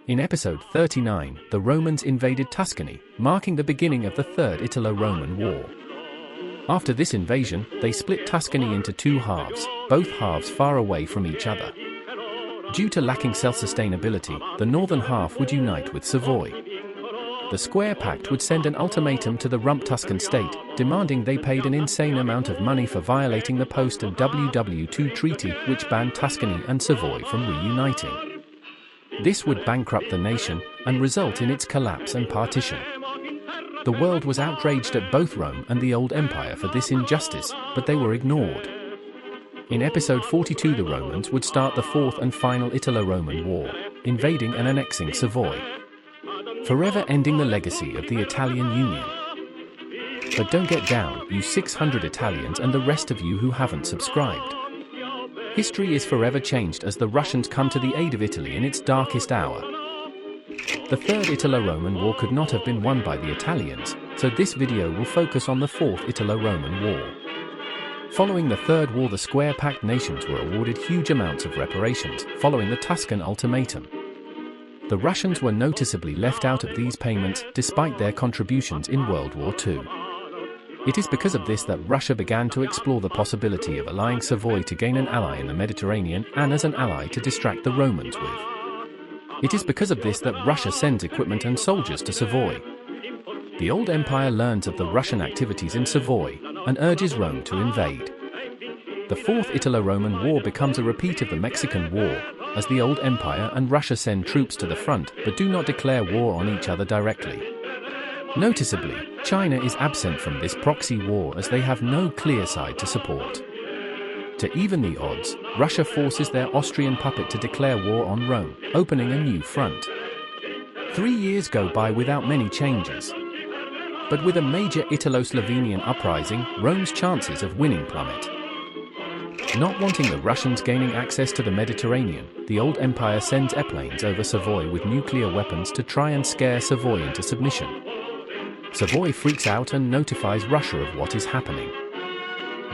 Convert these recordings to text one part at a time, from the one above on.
In episode 39, the Romans invaded Tuscany, marking the beginning of the Third Italo-Roman War. After this invasion, they split Tuscany into two halves, both halves far away from each other. Due to lacking self-sustainability, the northern half would unite with Savoy. The Square Pact would send an ultimatum to the rump Tuscan state, demanding they paid an insane amount of money for violating the post of WW2 treaty, which banned Tuscany and Savoy from reuniting. This would bankrupt the nation and result in its collapse and partition. The world was outraged at both Rome and the Old Empire for this injustice, but they were ignored. In episode 42, the Romans would start the fourth and final Italo-Roman War, invading and annexing Savoy, forever ending the legacy of the Italian Union. But don't get down, you 600 Italians and the rest of you who haven't subscribed. History is forever changed as the Russians come to the aid of Italy in its darkest hour. The Third Italo-Roman War could not have been won by the Italians, so this video will focus on the Fourth Italo-Roman War. Following the Third War, the Square Pact nations were awarded huge amounts of reparations, following the Tuscan ultimatum. The Russians were noticeably left out of these payments, despite their contributions in World War II. It is because of this that Russia began to explore the possibility of allying Savoy to gain an ally in the Mediterranean and as an ally to distract the Romans with. It is because of this that Russia sends equipment and soldiers to Savoy. The Old Empire learns of the Russian activities in Savoy and urges Rome to invade. The Fourth Italo-Roman War becomes a repeat of the Mexican War, as the Old Empire and Russia send troops to the front but do not declare war on each other directly. Noticeably, China is absent from this proxy war as they have no clear side to support. To even the odds, Russia forces their Austrian puppet to declare war on Rome, opening a new front. 3 years go by without many changes. But with a major Italo-Slovenian uprising, Rome's chances of winning plummet. Not wanting the Russians gaining access to the Mediterranean, the Old Empire sends airplanes over Savoy with nuclear weapons to try and scare Savoy into submission. Savoy freaks out and notifies Russia of what is happening.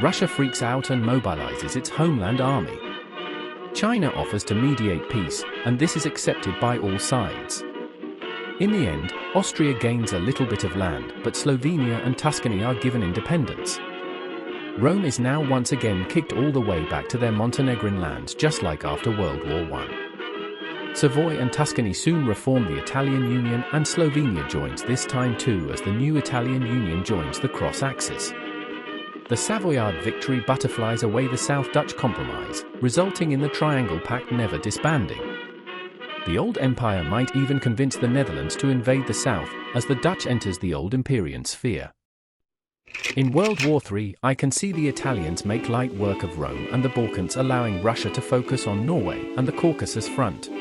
Russia freaks out and mobilizes its homeland army. China offers to mediate peace, and this is accepted by all sides. In the end, Austria gains a little bit of land, but Slovenia and Tuscany are given independence. Rome is now once again kicked all the way back to their Montenegrin lands, just like after World War I. Savoy and Tuscany soon reform the Italian Union, and Slovenia joins this time too as the new Italian Union joins the cross-axis. The Savoyard victory butterflies away the South Dutch Compromise, resulting in the Triangle Pact never disbanding. The Old Empire might even convince the Netherlands to invade the south, as the Dutch enters the Old Empyrean sphere. In World War III, I can see the Italians make light work of Rome and the Balkans, allowing Russia to focus on Norway and the Caucasus front.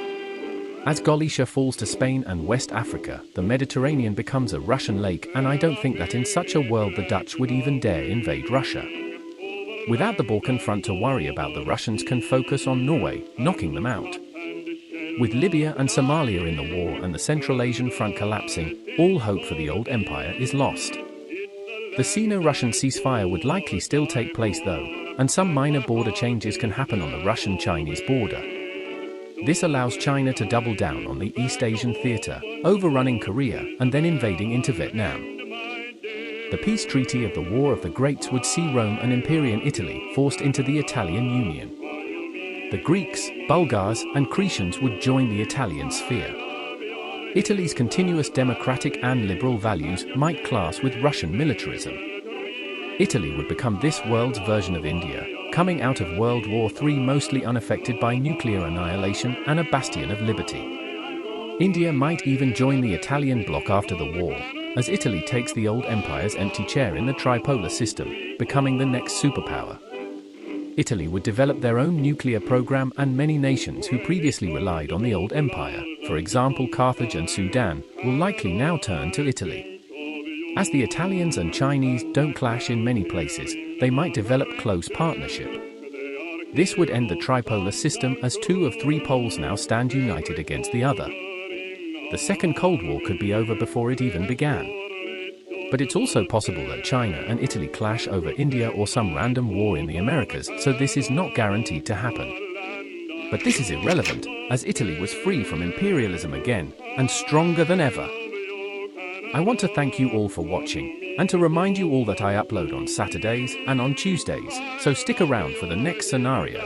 As Galicia falls to Spain and West Africa, the Mediterranean becomes a Russian lake, and I don't think that in such a world the Dutch would even dare invade Russia. Without the Balkan front to worry about, the Russians can focus on Norway, knocking them out. With Libya and Somalia in the war and the Central Asian front collapsing, all hope for the Old Empire is lost. The Sino-Russian ceasefire would likely still take place though, and some minor border changes can happen on the Russian-Chinese border. This allows China to double down on the East Asian theater, overrunning Korea and then invading into Vietnam. The peace treaty of the War of the Greats would see Rome and Imperial Italy forced into the Italian Union. The Greeks, Bulgars and Cretians would join the Italian sphere. Italy's continuous democratic and liberal values might clash with Russian militarism. Italy would become this world's version of India, coming out of World War III mostly unaffected by nuclear annihilation and a bastion of liberty. India might even join the Italian bloc after the war, as Italy takes the Old Empire's empty chair in the tripolar system, becoming the next superpower. Italy would develop their own nuclear program, and many nations who previously relied on the Old Empire, for example Carthage and Sudan, will likely now turn to Italy. As the Italians and Chinese don't clash in many places, they might develop close partnership. This would end the tripolar system, as 2 of 3 poles now stand united against the other. The Second Cold War could be over before it even began. But it's also possible that China and Italy clash over India or some random war in the Americas, so this is not guaranteed to happen. But this is irrelevant, as Italy was free from imperialism again, and stronger than ever. I want to thank you all for watching, and to remind you all that I upload on Saturdays and on Tuesdays, so stick around for the next scenario.